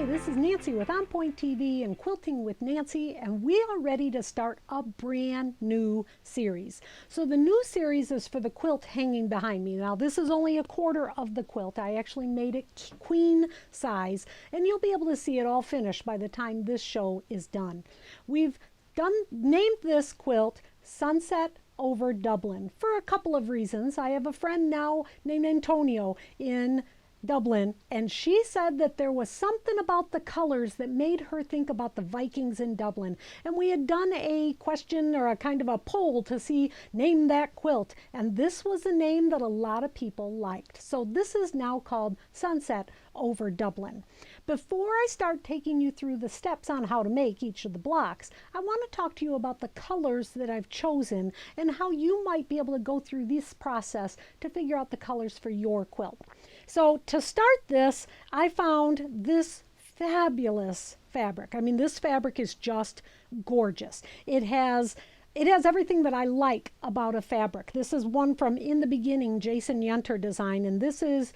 this is Nancy with On Point TV and Quilting with Nancy, and we are ready to start a brand new series. So the new series is for the quilt hanging behind me. Now this is only a quarter of the quilt. I actually made it queen size, and you'll be able to see it all finished by the time this show is done. We've named this quilt Sunset Over Dublin for a couple of reasons. I have a friend now named Antonio in Dublin, and she said that there was something about the colors that made her think about the Vikings in Dublin. And we had done a question or a kind of a poll to see, name that quilt. And this was a name that a lot of people liked. So this is now called Sunset Over Dublin. Before I start taking you through the steps on how to make each of the blocks, I want to talk to you about the colors that I've chosen and how you might be able to go through this process to figure out the colors for your quilt. So to start this, I found this fabulous fabric. I mean, this fabric is just gorgeous. It has everything that I like about a fabric. This is one from In the Beginning, Jason Yenter design, and this is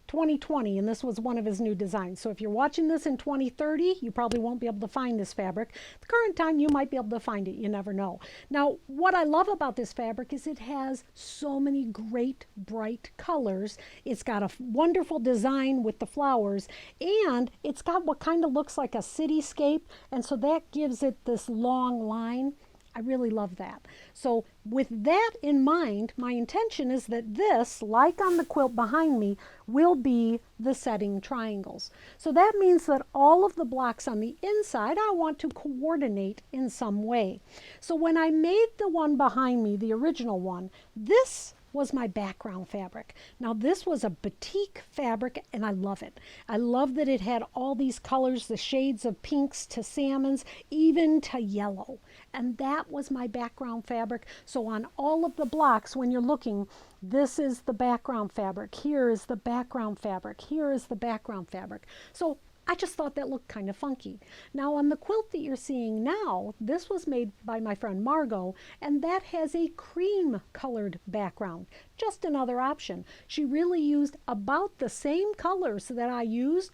2020, and this was one of his new designs. So if you're watching this in 2030, you probably won't be able to find this fabric. The current time, you might be able to find it. You never know. Now, what I love about this fabric is it has so many great, bright colors. It's got a wonderful design with the flowers, and it's got what kind of looks like a cityscape, and so that gives it this long line. I really love that. So with that in mind, my intention is that this, like on the quilt behind me, will be the setting triangles. So that means that all of the blocks on the inside, I want to coordinate in some way. So when I made the one behind me, the original one, this was my background fabric. Now this was a batik fabric, and I love it. I love that it had all these colors, the shades of pinks to salmons, even to yellow. And that was my background fabric. So on all of the blocks, when you're looking, this is the background fabric. Here is the background fabric. Here is the background fabric. So I just thought that looked kind of funky. Now on the quilt that you're seeing now, this was made by my friend Margot, and that has a cream colored background. Just another option. She really used about the same colors that I used,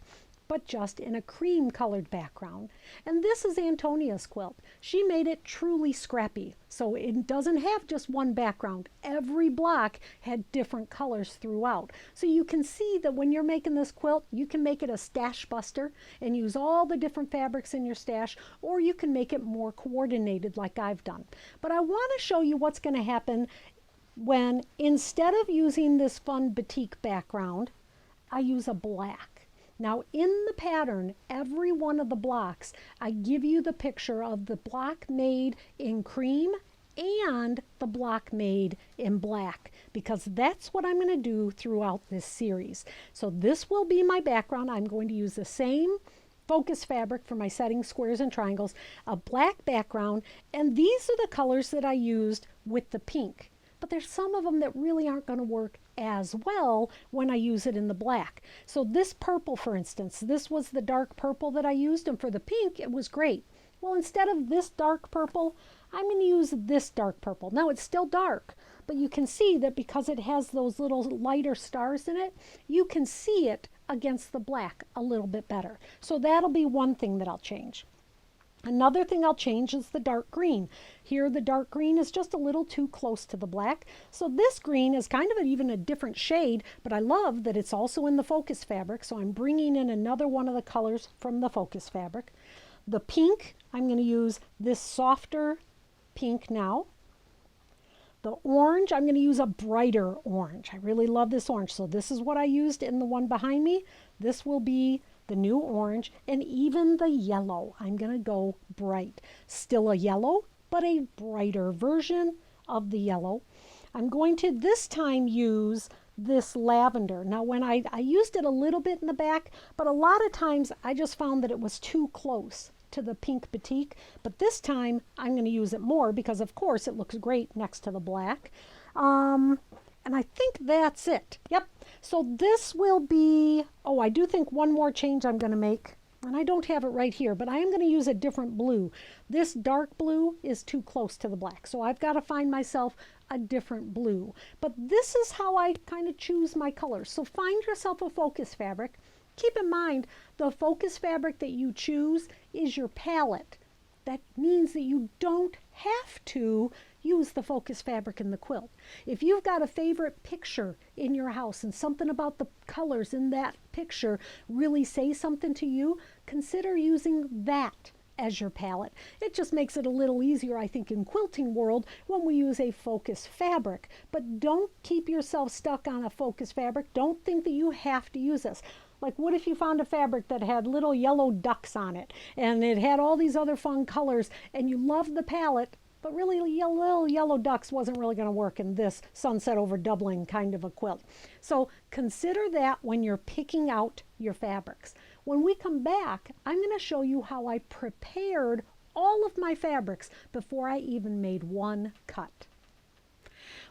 but just in a cream colored background. And this is Antonia's quilt. She made it truly scrappy. So it doesn't have just one background. Every block had different colors throughout. So you can see that when you're making this quilt, you can make it a stash buster and use all the different fabrics in your stash, or you can make it more coordinated like I've done. But I want to show you what's going to happen when, instead of using this fun batik background, I use a black. Now in the pattern, every one of the blocks, I give you the picture of the block made in cream and the block made in black, because that's what I'm going to do throughout this series. So this will be my background. I'm going to use the same focus fabric for my setting squares and triangles, a black background, and these are the colors that I used with the pink. But there's some of them that really aren't going to work as well when I use it in the black. So this purple, for instance, this was the dark purple that I used, and for the pink, it was great. Well, instead of this dark purple, I'm going to use this dark purple. Now, it's still dark, but you can see that because it has those little lighter stars in it, you can see it against the black a little bit better. So that'll be one thing that I'll change. Another thing I'll change is the dark green. Here the dark green is just a little too close to the black. So this green is kind of even a different shade, but I love that it's also in the focus fabric. So I'm bringing in another one of the colors from the focus fabric. The pink, I'm going to use this softer pink now. The orange, I'm going to use a brighter orange. I really love this orange. So this is what I used in the one behind me. This will be the new orange, and even the yellow, I'm going to go bright. Still a yellow, but a brighter version of the yellow. I'm going to this time use this lavender. Now when I used it a little bit in the back, but a lot of times I just found that it was too close to the pink batik, but this time I'm going to use it more because of course it looks great next to the black. And I think that's it. Yep. So this will be, oh, I do think one more change I'm going to make, and I don't have it right here, but I am going to use a different blue. This dark blue is too close to the black, so I've got to find myself a different blue. But this is how I kind of choose my colors. So find yourself a focus fabric Keep in mind, the focus fabric that you choose is your palette. That means that you don't have to use the focus fabric in the quilt. If you've got a favorite picture in your house and something about the colors in that picture really say something to you, consider using that as your palette. It just makes it a little easier, I think, in quilting world when we use a focus fabric. But don't keep yourself stuck on a focus fabric. Don't think that you have to use this. Like, what if you found a fabric that had little yellow ducks on it and it had all these other fun colors and you loved the palette, but really little yellow ducks wasn't really going to work in this Sunset Over Dublin kind of a quilt. So consider that when you're picking out your fabrics. When we come back, I'm going to show you how I prepared all of my fabrics before I even made one cut.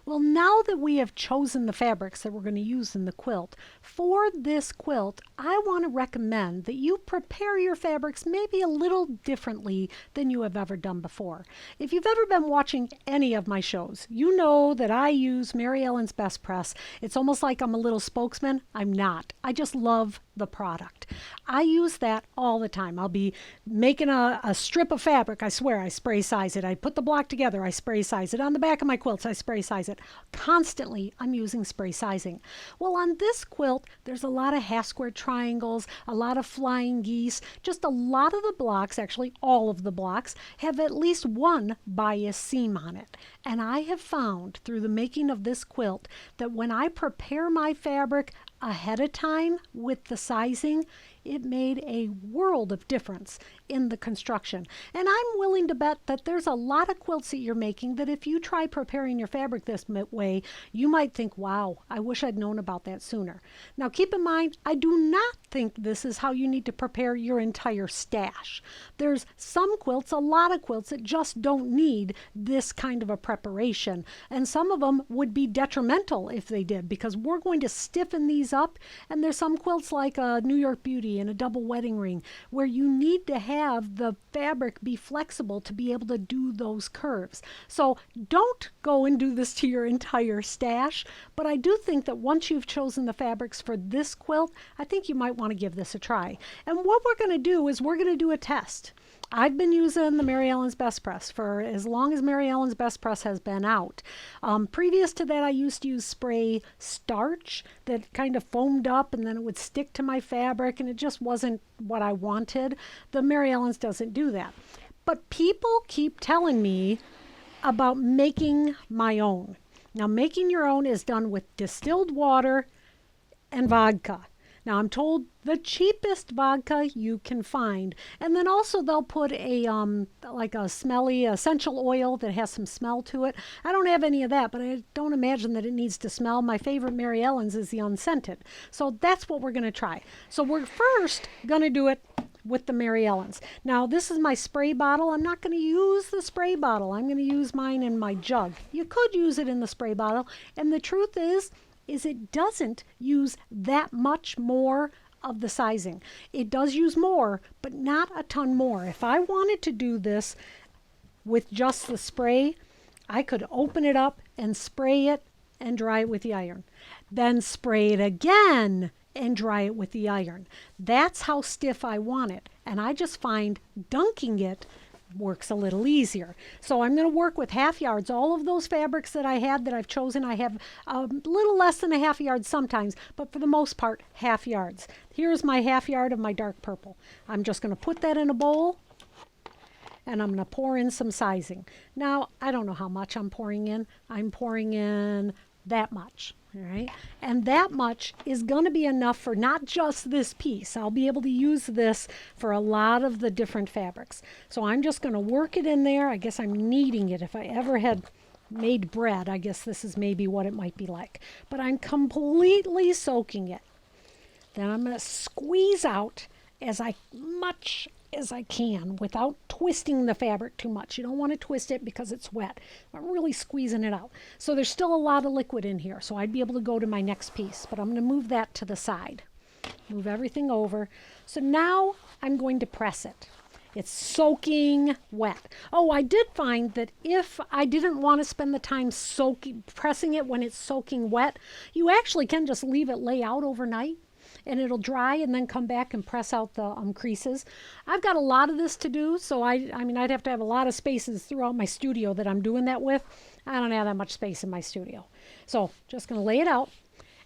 Well, now that we have chosen the fabrics that we're going to use in the quilt, for this quilt, I want to recommend that you prepare your fabrics maybe a little differently than you have ever done before. If you've ever been watching any of my shows, you know that I use Mary Ellen's Best Press. It's almost like I'm a little spokesman. I'm not. I just love the product. I use that all the time. I'll be making a strip of fabric. I swear, I spray size it. I put the block together. I spray size it. On the back of my quilts, I spray size it. Constantly, I'm using spray sizing. Well, on this quilt, there's a lot of half-square triangles, a lot of flying geese. Just a lot of the blocks, actually all of the blocks, have at least one bias seam on it. And I have found through the making of this quilt that when I prepare my fabric ahead of time with the sizing, it made a world of difference in the construction. And I'm willing to bet that there's a lot of quilts that you're making that if you try preparing your fabric this way, you might think, wow, I wish I'd known about that sooner. Now keep in mind, I do not think this is how you need to prepare your entire stash. There's some quilts, a lot of quilts, that just don't need this kind of a preparation. And some of them would be detrimental if they did, because we're going to stiffen these up. And there's some quilts like a New York Beauty and a double wedding ring where you need to have the fabric be flexible to be able to do those curves. So don't go and do this to your entire stash, but I do think that once you've chosen the fabrics for this quilt, I think you might want to give this a try. And what we're going to do is we're going to do a test. I've been using the Mary Ellen's Best Press for as long as Mary Ellen's Best Press has been out. Previous to that, I used to use spray starch that kind of foamed up and then it would stick to my fabric, and it just wasn't what I wanted. The Mary Ellen's doesn't do that. But people keep telling me about making my own. Now, making your own is done with distilled water and vodka. Now, I'm told the cheapest vodka you can find. And then also they'll put a like a smelly essential oil that has some smell to it. I don't have any of that, but I don't imagine that it needs to smell. My favorite Mary Ellen's is the unscented. So that's what we're going to try. So we're first going to do it with the Mary Ellen's. Now, this is my spray bottle. I'm not going to use the spray bottle. I'm going to use mine in my jug. You could use it in the spray bottle. And the truth is it doesn't use that much more of the sizing. It does use more, but not a ton more. If I wanted to do this with just the spray, I could open it up and spray it and dry it with the iron. Then spray it again and dry it with the iron. That's how stiff I want it. And I just find dunking it works a little easier. So I'm going to work with half yards. All of those fabrics that I had that I've chosen, I have a little less than a half yard sometimes, but for the most part, half yards. Here's my half yard of my dark purple. I'm just going to put that in a bowl and I'm going to pour in some sizing. Now, I don't know how much I'm pouring in. I'm pouring in that much. All right, and that much is going to be enough for not just this piece. I'll be able to use this for a lot of the different fabrics. So I'm just going to work it in there. I guess I'm kneading it. If I ever had made bread, I guess this is maybe what it might be like. But I'm completely soaking it. Then I'm going to squeeze out as much as I can without twisting the fabric too much. You don't want to twist it because it's wet. I'm really squeezing it out. So there's still a lot of liquid in here, so I'd be able to go to my next piece, but I'm going to move that to the side. Move everything over. So now I'm going to press it. It's soaking wet. Oh, I did find that if I didn't want to spend the time pressing it when it's soaking wet, you actually can just leave it lay out overnight. and it'll dry and then come back and press out the creases. I've got a lot of this to do, so I mean, I'd have to have a lot of spaces throughout my studio that I'm doing that with. I don't have that much space in my studio. So just going to lay it out,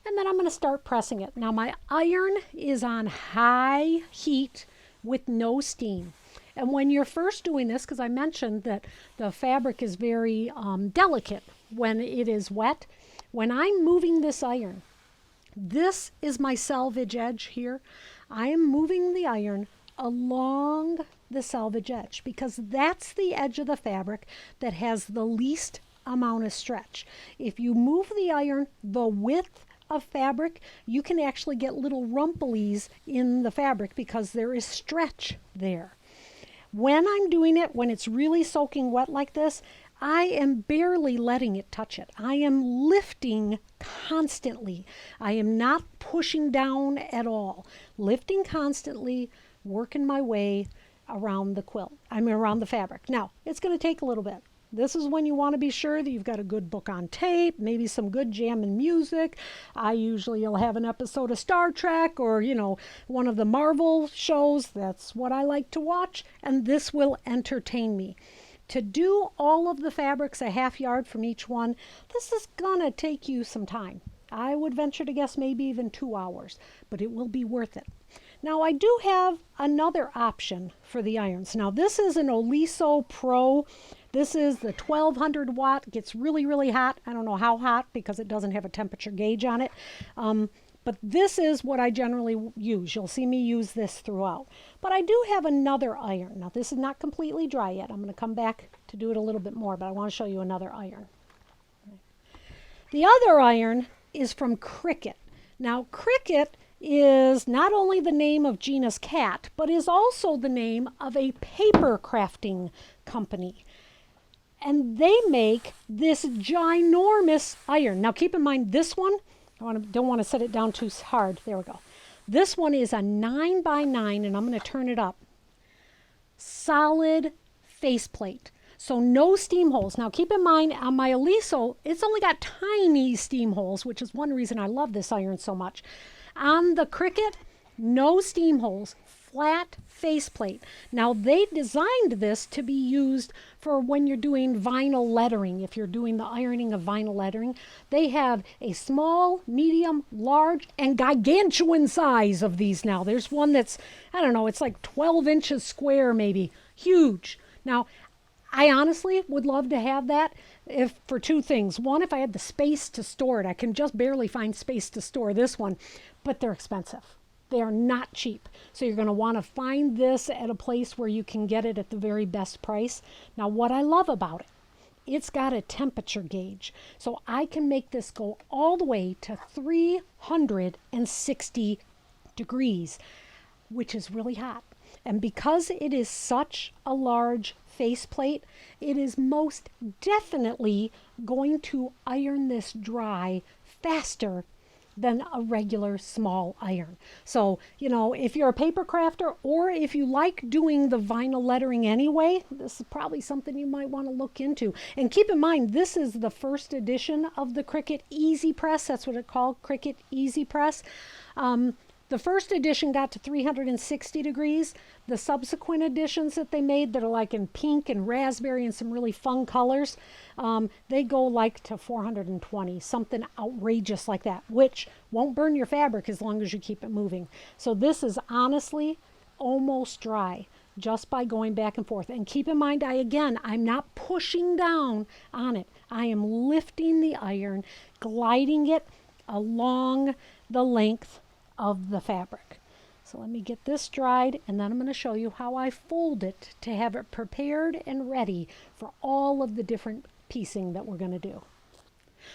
and then I'm going to start pressing it. Now my iron is on high heat with no steam. And when you're first doing this, because I mentioned that the fabric is very delicate when it is wet, when I'm moving this iron, this is my selvage edge here. I am moving the iron along the selvage edge because that's the edge of the fabric that has the least amount of stretch. If you move the iron the width of fabric, you can actually get little rumples in the fabric because there is stretch there. When I'm doing it, when it's really soaking wet like this, I am barely letting it touch it. I am lifting constantly. I am not pushing down at all. Lifting constantly, working my way around the quilt. Around the fabric. Now, it's going to take a little bit. This is when you want to be sure that you've got a good book on tape, maybe some good jamming music. I usually will have an episode of Star Trek or, one of the Marvel shows. That's what I like to watch, and this will entertain me. To do all of the fabrics a half yard from each one, this is going to take you some time. I would venture to guess maybe even 2 hours, but it will be worth it. Now, I do have another option for the irons. Now, this is an Oliso Pro. This is the 1200 watt. Gets really, really hot. I don't know how hot because it doesn't have a temperature gauge on it. But this is what I generally use. You'll see me use this throughout. But I do have another iron. Now, this is not completely dry yet. I'm going to come back to do it a little bit more, but I want to show you another iron. The other iron is from Cricut. Now, Cricut is not only the name of Gina's cat, but is also the name of a paper crafting company. And they make this ginormous iron. Now, keep in mind this one, don't want to set it down too hard. There we go. This one is a 9 by 9, and I'm going to turn it up. Solid faceplate. So no steam holes. Now keep in mind on my Oliso, it's only got tiny steam holes, which is one reason I love this iron so much. On the Cricut, no steam holes, flat faceplate. Now they designed this to be used for when you're doing vinyl lettering. If you're doing the ironing of vinyl lettering, they have a small, medium, large, and gargantuan size of these now. There's one that's, I don't know, it's like 12 inches square maybe. Huge. Now, I honestly would love to have that for two things. One, if I had the space to store it. I can just barely find space to store this one, but they're expensive. They are not cheap. So you're going to want to find this at a place where you can get it at the very best price. Now, what I love about it, it's got a temperature gauge. So I can make this go all the way to 360 degrees, which is really hot. And because it is such a large faceplate, it is most definitely going to iron this dry faster than a regular small iron. So, if you're a paper crafter or if you like doing the vinyl lettering anyway, this is probably something you might want to look into. And keep in mind, this is the first edition of the Cricut Easy Press. That's what it's called, Cricut Easy Press. The first edition got to 360 degrees. The subsequent editions that they made that are like in pink and raspberry and some really fun colors, they go like to 420, something outrageous like that, which won't burn your fabric as long as you keep it moving. So this is honestly almost dry just by going back and forth. And keep in mind, I'm not pushing down on it. I am lifting the iron, gliding it along the length of the fabric. So let me get this dried, and then I'm going to show you how I fold it to have it prepared and ready for all of the different piecing that we're going to do.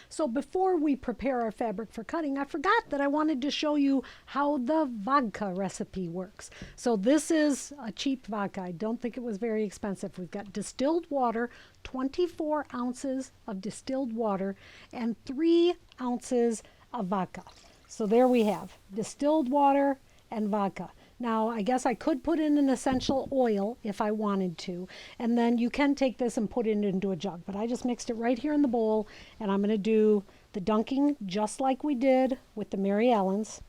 So before we prepare our fabric for cutting, I forgot that I wanted to show you how the vodka recipe works. So this is a cheap vodka. I don't think it was very expensive. We've got distilled water, 24 ounces of distilled water, and 3 ounces of vodka. So there we have distilled water and vodka. Now, I guess I could put in an essential oil if I wanted to, and then you can take this and put it into a jug. But I just mixed it right here in the bowl, and I'm going to do the dunking just like we did with the Mary Ellen's.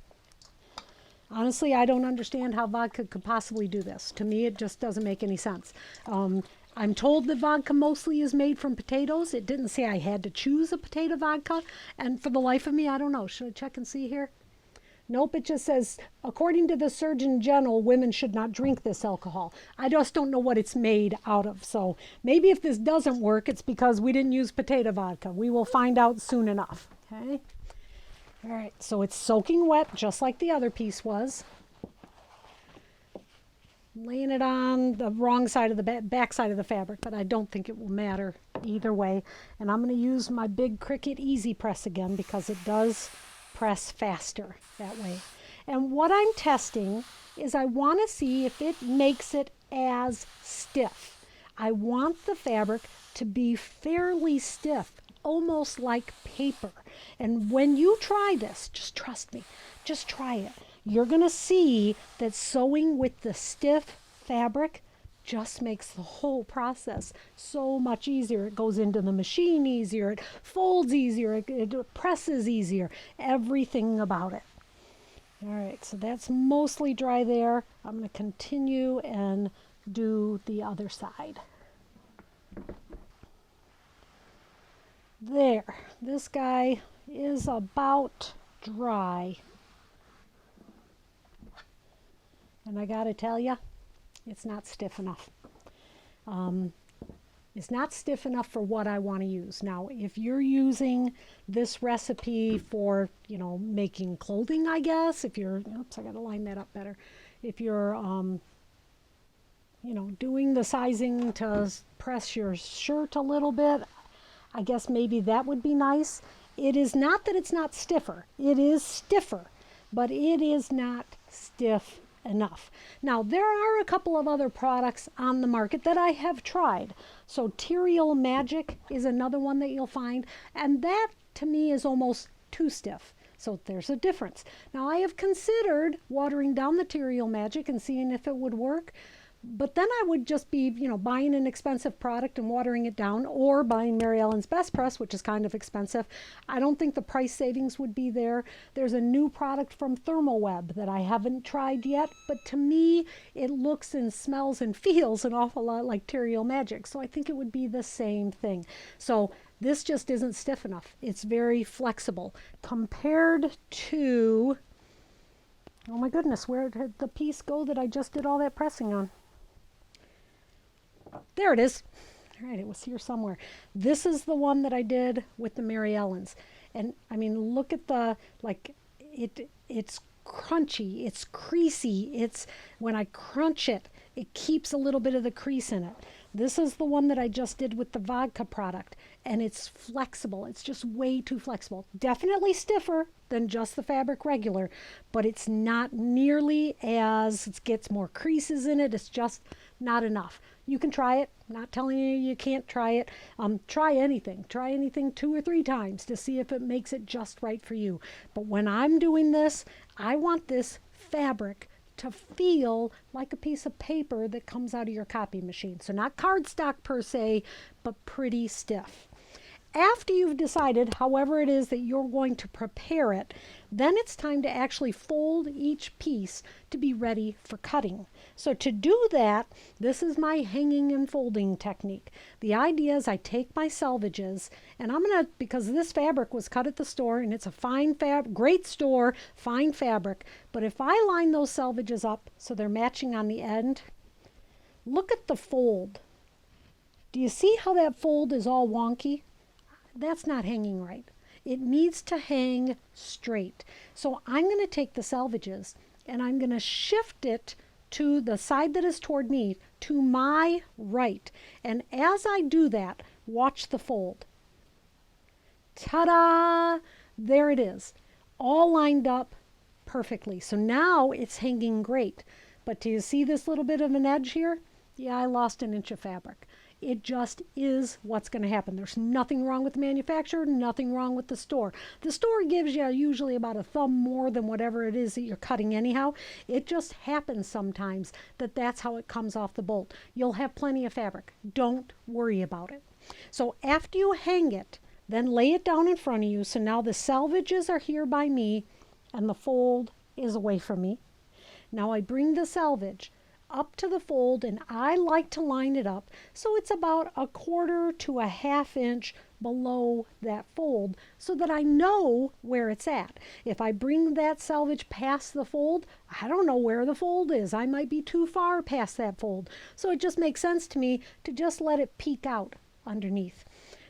Honestly, I don't understand how vodka could possibly do this. To me, it just doesn't make any sense. I'm told that vodka mostly is made from potatoes. It didn't say I had to choose a potato vodka. And for the life of me, I don't know. Should I check and see here? Nope, it just says, according to the Surgeon General, women should not drink this alcohol. I just don't know what it's made out of. So maybe if this doesn't work, it's because we didn't use potato vodka. We will find out soon enough. Okay. All right, so it's soaking wet, just like the other piece was. Laying it on the wrong side of the back side of the fabric, but I don't think it will matter either way. And I'm going to use my big Cricut Easy Press again because it does press faster that way. And what I'm testing is I want to see if it makes it as stiff. I want the fabric to be fairly stiff, almost like paper. And when you try this, just trust me, just try it. You're going to see that sewing with the stiff fabric just makes the whole process so much easier. It goes into the machine easier, it folds easier, it presses easier, everything about it. All right, so that's mostly dry there. I'm going to continue and do the other side. There, this guy is about dry. And I gotta tell you, it's not stiff enough. It's not stiff enough for what I want to use. Now, if you're using this recipe for, making clothing, I guess, if you're, oops, I gotta line that up better. If you're, doing the sizing to press your shirt a little bit, I guess maybe that would be nice. It is not that it's not stiffer. It is stiffer, but it is not stiff enough. Now, there are a couple of other products on the market that I have tried. So Terial Magic is another one that you'll find, and that to me is almost too stiff. So there's a difference. Now, I have considered watering down the Terial Magic and seeing if it would work. But then I would just be, buying an expensive product and watering it down, or buying Mary Ellen's Best Press, which is kind of expensive. I don't think the price savings would be there. There's a new product from Thermoweb that I haven't tried yet, but to me, it looks and smells and feels an awful lot like Terial Magic. So I think it would be the same thing. So this just isn't stiff enough. It's very flexible compared to, oh my goodness, where did the piece go that I just did all that pressing on? There it is. All right, it was here somewhere. This is the one that I did with the Mary Ellens. And I mean, look at the, it's crunchy, it's creasy. It's, when I crunch it, it keeps a little bit of the crease in it. This is the one that I just did with the Vodka product, and it's flexible. It's just way too flexible. Definitely stiffer than just the fabric regular, but it's not nearly as, it gets more creases in it. It's just not enough. You can try it. I'm not telling you you can't try it. Try anything. Try anything 2 or 3 times to see if it makes it just right for you. But when I'm doing this, I want this fabric to feel like a piece of paper that comes out of your copy machine. So not cardstock per se, but pretty stiff. After you've decided, however it is that you're going to prepare it, then it's time to actually fold each piece to be ready for cutting. So to do that, this is my hanging and folding technique. The idea is I take my selvages, and I'm going to, because this fabric was cut at the store, and it's a fine great store, fine fabric, but if I line those selvages up so they're matching on the end, look at the fold. Do you see how that fold is all wonky? That's not hanging right. It needs to hang straight. So I'm going to take the selvages and I'm going to shift it to the side that is toward me, to my right. And as I do that, watch the fold. Ta-da! There it is, all lined up perfectly. So now it's hanging great. But do you see this little bit of an edge here? Yeah, I lost an inch of fabric. It just is what's going to happen. There's nothing wrong with the manufacturer, nothing wrong with the store. The store gives you usually about a thumb more than whatever it is that you're cutting anyhow. It just happens sometimes that that's how it comes off the bolt. You'll have plenty of fabric. Don't worry about it. So after you hang it, then lay it down in front of you. So now the selvages are here by me and the fold is away from me. Now I bring the selvage up to the fold, and I like to line it up so it's about 1/4 to a 1/2 inch below that fold so that I know where it's at. If I bring that selvage past the fold, I don't know where the fold is. I might be too far past that fold. So it just makes sense to me to just let it peek out underneath.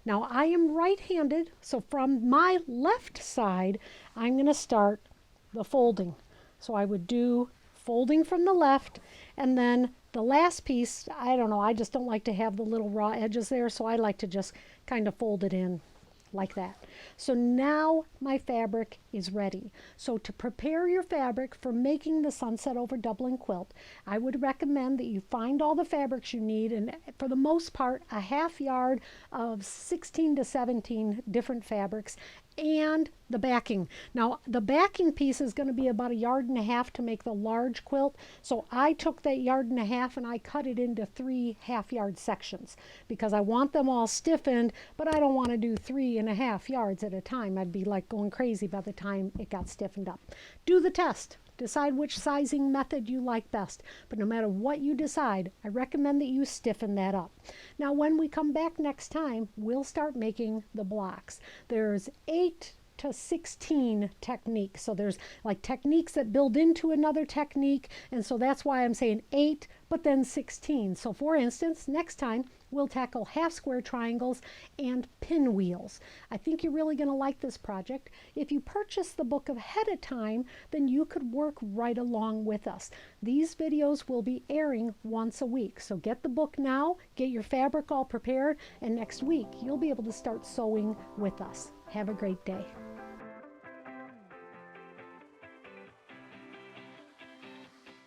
Now I am right-handed, so from my left side, I'm going to start the folding. So I would do folding from the left, and then the last piece, I don't know, I just don't like to have the little raw edges there, so I like to just kind of fold it in like that. So now my fabric is ready. So to prepare your fabric for making the Sunset Over Dublin quilt, I would recommend that you find all the fabrics you need, and for the most part, a 1/2 yard of 16 to 17 different fabrics, and the backing. Now the backing piece is going to be about 1.5 yards to make the large quilt. So I took that 1.5 yards and I cut it into 3 1/2 yard sections because I want them all stiffened, but I don't want to do 3.5 yards at a time. I'd be like going crazy by the time it got stiffened up. Do the test. Decide which sizing method you like best. But no matter what you decide, I recommend that you stiffen that up. Now when we come back next time, we'll start making the blocks. There's 8 to 16 techniques. So there's like techniques that build into another technique. And so that's why I'm saying 8, but then 16. So for instance, next time we'll tackle half square triangles and pinwheels. I think you're really going to like this project. If you purchase the book ahead of time, then you could work right along with us. These videos will be airing once a week. So get the book now, get your fabric all prepared, and next week you'll be able to start sewing with us. Have a great day.